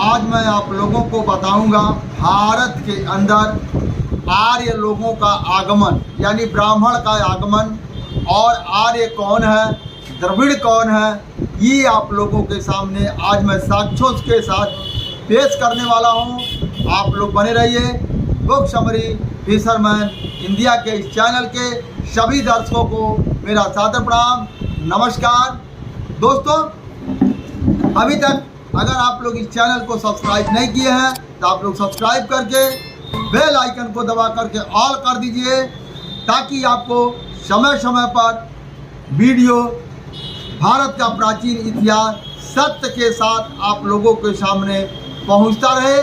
आज मैं आप लोगों को बताऊंगा भारत के अंदर आर्य लोगों का आगमन यानी ब्राह्मण का आगमन और आर्य कौन है, द्रविड़ कौन है, ये आप लोगों के सामने आज मैं साक्ष्यों के साथ पेश करने वाला हूं। आप लोग बने रहिए। बुक समरी फिशरमैन इंडिया के इस चैनल के सभी दर्शकों को मेरा सादर प्रणाम, नमस्कार। दोस्तों, अभी तक अगर आप लोग इस चैनल को सब्सक्राइब नहीं किए हैं तो आप लोग सब्सक्राइब करके बेल आइकन को दबा करके ऑल कर दीजिए, ताकि आपको समय समय पर वीडियो भारत का प्राचीन इतिहास सत्य के साथ आप लोगों के सामने पहुंचता रहे।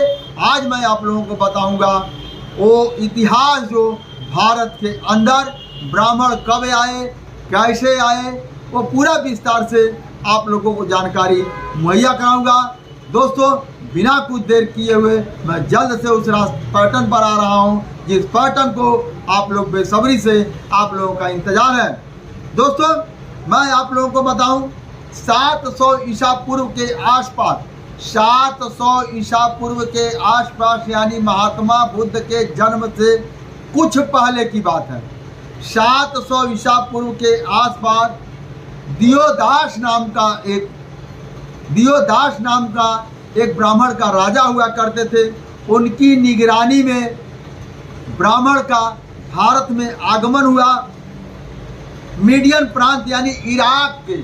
आज मैं आप लोगों को बताऊंगा वो इतिहास जो भारत के अंदर ब्राह्मण कब आए, कैसे आए, वो पूरा विस्तार से आप लोगों को जानकारी मुहैया कराऊंगा। दोस्तों, बिना कुछ देर किए हुए मैं जल्द से उस पैटर्न पर आ रहा हूं जिस पैटर्न को आप लोग बेसब्री से आप लोगों का इंतजार है। दोस्तों, मैं आप लोगों को बताऊं 700 ईसा पूर्व के आसपास, 700 ईसा पूर्व के आसपास यानी महात्मा बुद्ध के जन्म से कुछ पहले की बात है। 700 ईसा पूर्व के आसपास दियोदास नाम का एक ब्राह्मण का राजा हुआ करते थे। उनकी निगरानी में ब्राह्मण का भारत में आगमन हुआ। मीडियन प्रांत यानी इराक के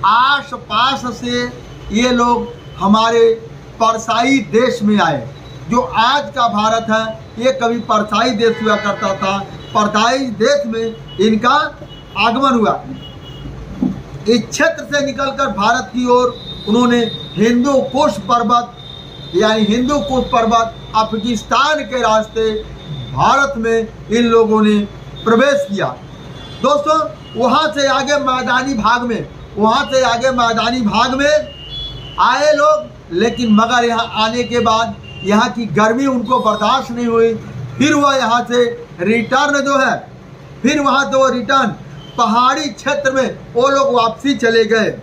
आस पास से ये लोग हमारे परसाई देश में आए। जो आज का भारत है ये कभी परसाई देश हुआ करता था। परसाई देश में इनका आगमन हुआ। इस क्षेत्र से निकलकर भारत की ओर उन्होंने हिंदू कुश पर्वत अफगानिस्तान के रास्ते भारत में इन लोगों ने प्रवेश किया। दोस्तों, वहाँ से आगे मैदानी भाग में आए लोग, लेकिन मगर यहाँ आने के बाद यहाँ की गर्मी उनको बर्दाश्त नहीं हुई। फिर वह यहाँ से रिटर्न पहाड़ी क्षेत्र में वो लोग वापसी चले गए।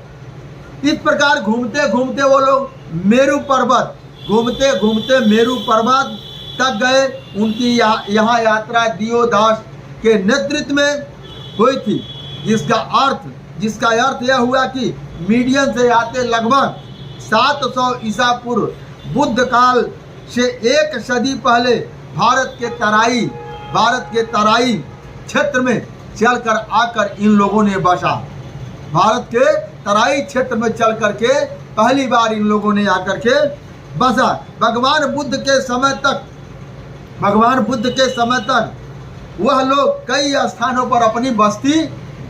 इस प्रकार घूमते घूमते वो लोग मेरू पर्वत तक गए। उनकी यहाँ यात्रा दियोदास के नेतृत्व में हुई थी, जिसका अर्थ यह हुआ कि मीडियन से आते लगभग 700 ईसा पूर्व बुद्ध काल से एक सदी पहले भारत के तराई क्षेत्र में चलकर आकर इन लोगों ने बसा। भारत के तराई क्षेत्र में चल करके पहली बार इन लोगों ने आकर के बसा। भगवान बुद्ध के समय तक वह लोग कई स्थानों पर अपनी बस्ती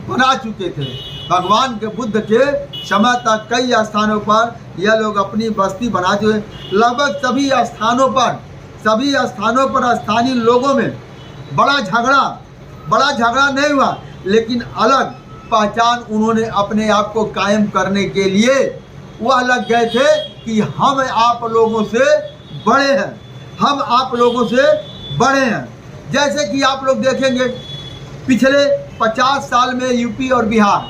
बना चुके थे। भगवान के बुद्ध के समय तक कई स्थानों पर यह लोग अपनी बस्ती बना चुके। लगभग सभी स्थानों पर स्थानीय लोगों में बड़ा झगड़ा नहीं हुआ, लेकिन अलग पहचान उन्होंने अपने आप को कायम करने के लिए वह लग गए थे कि हम आप लोगों से बड़े हैं। जैसे कि आप लोग देखेंगे पिछले 50 साल में यूपी और बिहार,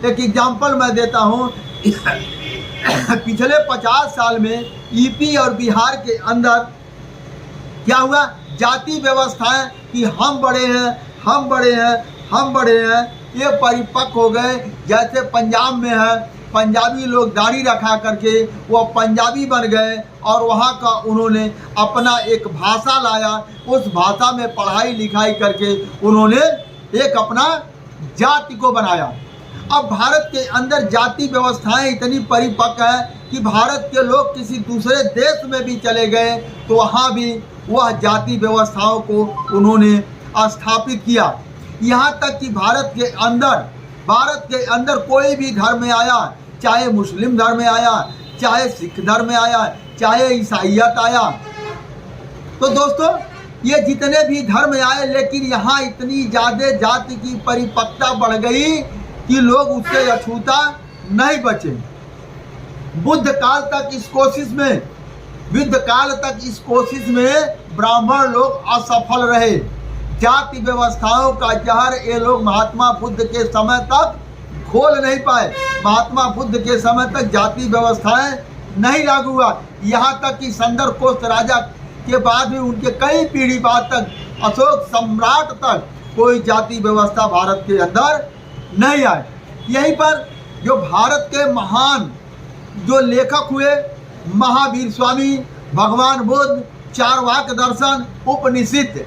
एक एग्जाम्पल मैं देता हूँ। पिछले 50 साल में यूपी और बिहार के अंदर क्या हुआ, जाति व्यवस्थाएं कि हम बड़े हैं ये परिपक्व हो गए। जैसे पंजाब में है, पंजाबी लोग दाढ़ी रखा करके वो पंजाबी बन गए और वहाँ का उन्होंने अपना एक भाषा लाया। उस भाषा में पढ़ाई लिखाई करके उन्होंने एक अपना जाति को बनाया। अब भारत के अंदर जाति व्यवस्थाएं इतनी परिपक्व है कि भारत के लोग किसी दूसरे देश में भी चले गए तो वहाँ भी वह जाति व्यवस्थाओं को उन्होंने स्थापित किया। यहाँ तक कि भारत के अंदर कोई भी धर्म में आया, चाहे मुस्लिम धर्म में आया, चाहे सिख धर्म में आया, चाहे ईसाईयत आया। तो दोस्तों, ये जितने भी धर्म आए, लेकिन यहाँ इतनी ज़्यादा जाति की परिपक्वता बढ़ गई कि लोग उससे अछूता नहीं बचे। बुद्ध काल तक इस कोशिश में ब्राह्मण लोग असफल रहे। जाति व्यवस्थाओं का जहर ये लोग महात्मा बुद्ध के समय तक खोल नहीं पाए। महात्मा बुद्ध के समय तक जाति व्यवस्थाएं नहीं लागू हुआ। यहाँ तक कि संदर कोस्ट राजा के बाद भी उनके कई पीढ़ी बाद तक अशोक सम्राट तक कोई जाति व्यवस्था भारत के अंदर नहीं आए। यहीं पर जो भारत के महान जो लेखक हुए, महावीर स्वामी, भगवान बुद्ध, चारवाक दर्शन, उपनिषद,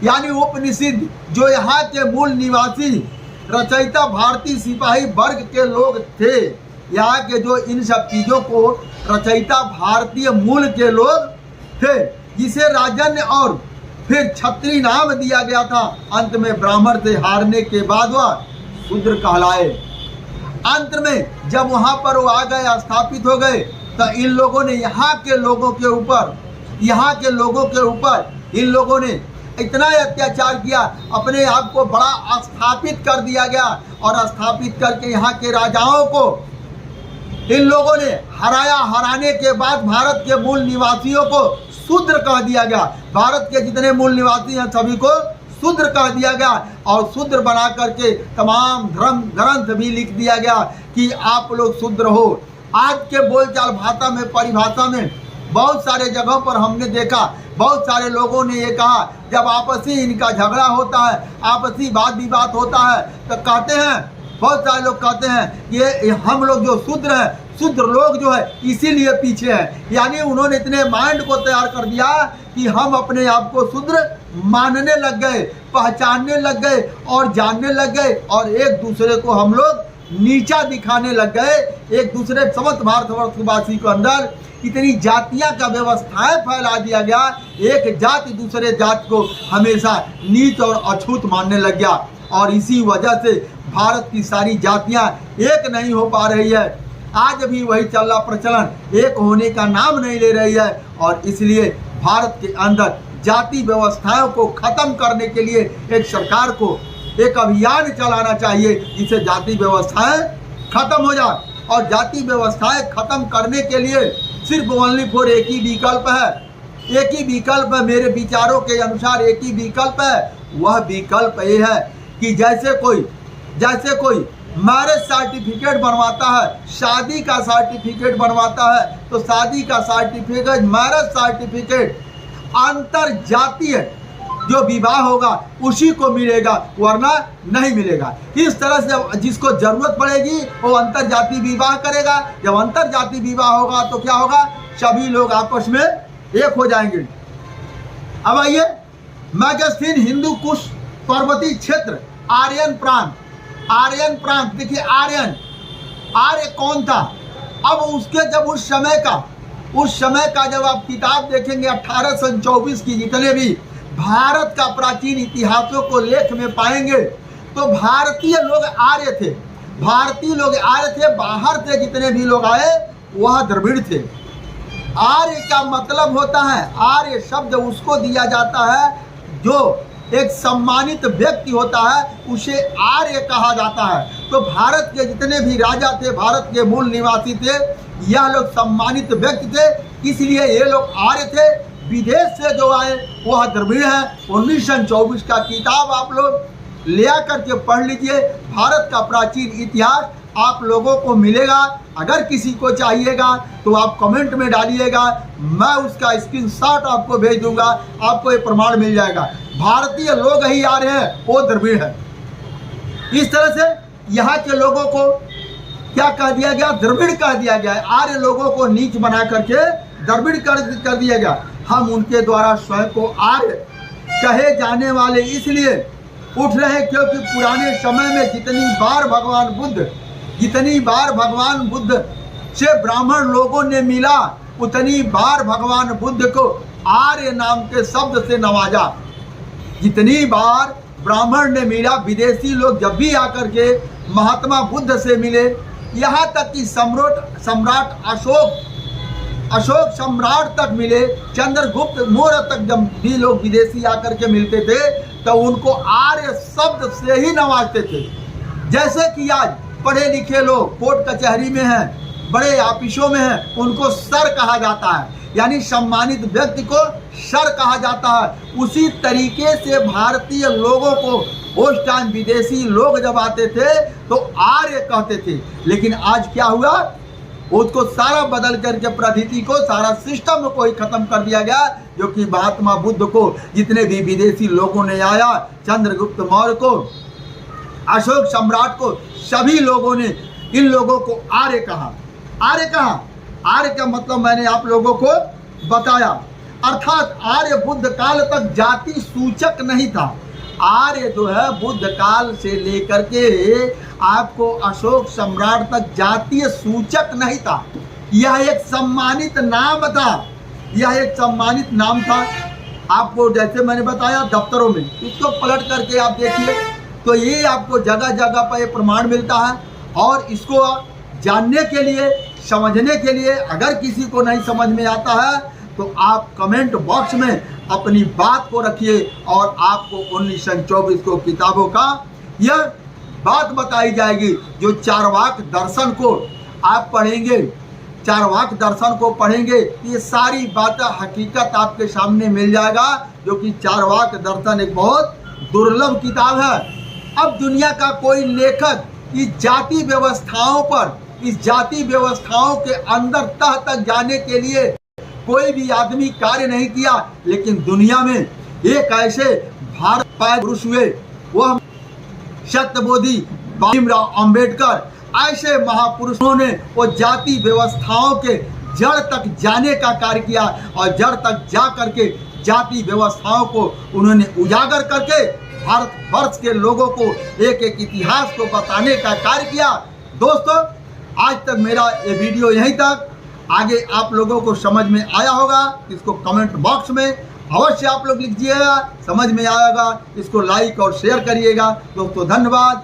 यानी उपनिषद जो यहाँ के मूल निवासी रचयिता भारतीय सिपाही वर्ग के लोग थे, यहाँ के जो इन सब चीज़ों को रचयिता भारतीय मूल के लोग थे, जिसे राजन्य और फिर छत्री नाम दिया गया था। अंत में ब्राह्मण से हारने के बाद वह शूद्र कहलाए। अंत में जब वहाँ पर वो आ गए, स्थापित हो गए, तो इन लोगों ने यहाँ के लोगों के ऊपर इन लोगों ने इतना अत्याचार किया, अपने आप को बड़ा स्थापित कर दिया गया और स्थापित करके यहाँ के राजाओं को इन लोगों ने हराया। हराने के बाद भारत के मूल निवासियों को शूद्र कह दिया गया। भारत के जितने मूल निवासी हैं सभी को शूद्र कह दिया गया और शूद्र बना करके तमाम धर्म ग्रंथ भी लिख दिया गया कि आप लोग शूद्र हो। आज के बोलचाल भाषा में, परिभाषा में बहुत सारे जगहों पर हमने देखा, बहुत सारे लोगों ने ये कहा, जब आपसी इनका झगड़ा होता है, आपसी वाद विवाद होता है, तो कहते हैं, बहुत सारे लोग कहते हैं ये हम लोग जो शूद्र हैं, शूद्र लोग जो है इसीलिए पीछे हैं। यानी उन्होंने इतने माइंड को तैयार कर दिया कि हम अपने आप को शूद्र मानने लग गए, पहचानने लग गए और जानने लग गए और एक दूसरे को हम लोग नीचा दिखाने लग गए। एक दूसरे समस्त भारतवर्षवासी को अंदर इतनी जातियां का व्यवस्थाएं फैला दिया गया, एक जाति दूसरे जाति को हमेशा नीच और अछूत मानने लग गया और इसी वजह से भारत की सारी जातियां एक नहीं हो पा रही है। आज भी वही चल रहा प्रचलन, एक होने का नाम नहीं ले रही है और इसलिए भारत के अंदर जाति व्यवस्थाओं को खत्म करने के लिए एक सरकार को एक अभियान चलाना चाहिए जिससे जाति व्यवस्थाएं खत्म हो जाए। और जाति व्यवस्थाएं खत्म करने के लिए सिर्फ ओनली फॉर एक ही विकल्प है, एक ही विकल्प है, मेरे विचारों के अनुसार एक ही विकल्प है। वह विकल्प ये है कि जैसे कोई मैरिज सर्टिफिकेट बनवाता है, शादी का सर्टिफिकेट बनवाता है, तो शादी का सर्टिफिकेट, मैरिज सर्टिफिकेट अंतर जातीय जो विवाह होगा उसी को मिलेगा, वरना नहीं मिलेगा। इस तरह से जिसको जरूरत पड़ेगी वो अंतर जाति विवाह करेगा। जब अंतर जाति विवाह होगा तो क्या होगा, सभी लोग आपस में एक हो जाएंगे। अब आइए, मैगस्थीन हिंदू कुश पर्वतीय क्षेत्र, आर्यन प्रांत, देखिए आर्य कौन था। अब उसके जब उस समय का जब आप किताब देखेंगे 1824 की, जितने भी भारत का प्राचीन इतिहासों को लेख में पाएंगे तो भारतीय लोग आर्य थे, बाहर से जितने भी लोग आए वह द्रविड़ थे। आर्य का मतलब होता है, आर्य शब्द उसको दिया जाता है जो एक सम्मानित व्यक्ति होता है, उसे आर्य कहा जाता है। तो भारत के जितने भी राजा थे, भारत के मूल निवासी थे, यह लोग सम्मानित व्यक्ति थे, इसलिए ये लोग आर्य थे। विदेश से जो आए वह द्रविड़ है। 1924 का किताब आप लोग ले करके पढ़ लीजिए, भारत का प्राचीन इतिहास आप लोगों को मिलेगा। अगर किसी को चाहिएगा तो आप कमेंट में डालिएगा, मैं उसका स्क्रीनशॉट आपको भेज दूंगा, आपको ये प्रमाण मिल जाएगा। भारतीय लोग ही आ रहे हैं, वो द्रविड़ है। इस तरह से यहाँ के लोगों को क्या कह दिया गया, द्रविड़ कह दिया गया। आर्य लोगों को नीच बना करके द्रविड़ कर दिया गया। हम उनके द्वारा स्वयं को आर्य कहे जाने वाले इसलिए उठ रहे क्योंकि पुराने समय में जितनी बार भगवान बुद्ध से ब्राह्मण लोगों ने मिला, उतनी बार भगवान बुद्ध को आर्य नाम के शब्द से नवाजा। जितनी बार ब्राह्मण ने मिला, विदेशी लोग जब भी आकर के महात्मा बुद्ध से मिले, यहाँ तक कि सम्राट अशोक सम्राट तक मिले, चंद्रगुप्त मौर्य तक जब भी लोग विदेशी आकर के मिलते थे तो उनको आर्य शब्द से ही नवाजते थे। जैसे कि आज पढ़े लिखे लोग कोर्ट कचहरी में हैं, बड़े ऑफिसों में हैं, उनको सर कहा जाता है, यानी सम्मानित व्यक्ति को सर कहा जाता है। उसी तरीके से भारतीय लोगों को उस टाइम विदेशी लोग जब आते थे तो आर्य कहते थे। लेकिन आज क्या हुआ, उसको सारा बदल करके पद्धति को, सारा सिस्टम को ही खत्म कर दिया गया, जो कि महात्मा बुद्ध को, जितने भी विदेशी लोगों ने आया, चंद्रगुप्त मौर्य को, अशोक सम्राट को, सभी लोगों ने इन लोगों को आर्य कहा। आर्य कहा, आर्य का मतलब मैंने आप लोगों को बताया। अर्थात आर्य बुद्ध काल तक जाति सूचक नहीं था। आर्य जो है बुद्ध काल से लेकर के आपको अशोक सम्राट तक जातीय सूचक नहीं था। यह एक सम्मानित नाम था, यह एक सम्मानित नाम था। आपको जैसे मैंने बताया दफ्तरों में, इसको पलट करके आप देखिए तो ये आपको जगह जगह पर ये प्रमाण मिलता है। और इसको जानने के लिए, समझने के लिए, अगर किसी को नहीं समझ में आता है तो आप कमेंट बॉक्स में अपनी बात को रखिए और आपको 1924 को किताबों का यह बात बताई जाएगी। जो चारवाक दर्शन को आप पढ़ेंगे, चारवाक दर्शन को पढ़ेंगे, ये सारी बातें हकीकत आपके सामने मिल जाएगा। जो कि चारवाक दर्शन एक बहुत दुर्लभ किताब है। अब दुनिया का कोई लेखक इस जाति व्यवस्थाओं पर, इस जाति व्यवस्थाओं के अंदर तह तक जाने के लिए कोई भी आदमी कार्य नहीं किया। लेकिन दुनिया में एक ऐसे भारत पुरुष हुए, वह सत्यबोधी भीमराव अंबेडकर, ऐसे महापुरुषों ने वो जाति व्यवस्थाओं के जड़ तक जाने का कार्य किया और जड़ तक जा करके जाति व्यवस्थाओं को उन्होंने उजागर करके भारत वर्ष के लोगों को एक एक इतिहास को बताने का कार्य किया। दोस्तों, आज तक मेरा ये वीडियो यहीं तक। आगे आप लोगों को समझ में आया होगा, इसको कमेंट बॉक्स में अवश्य आप लोग लिखिएगा। समझ में आएगा, इसको लाइक और शेयर करिएगा। दोस्तों धन्यवाद।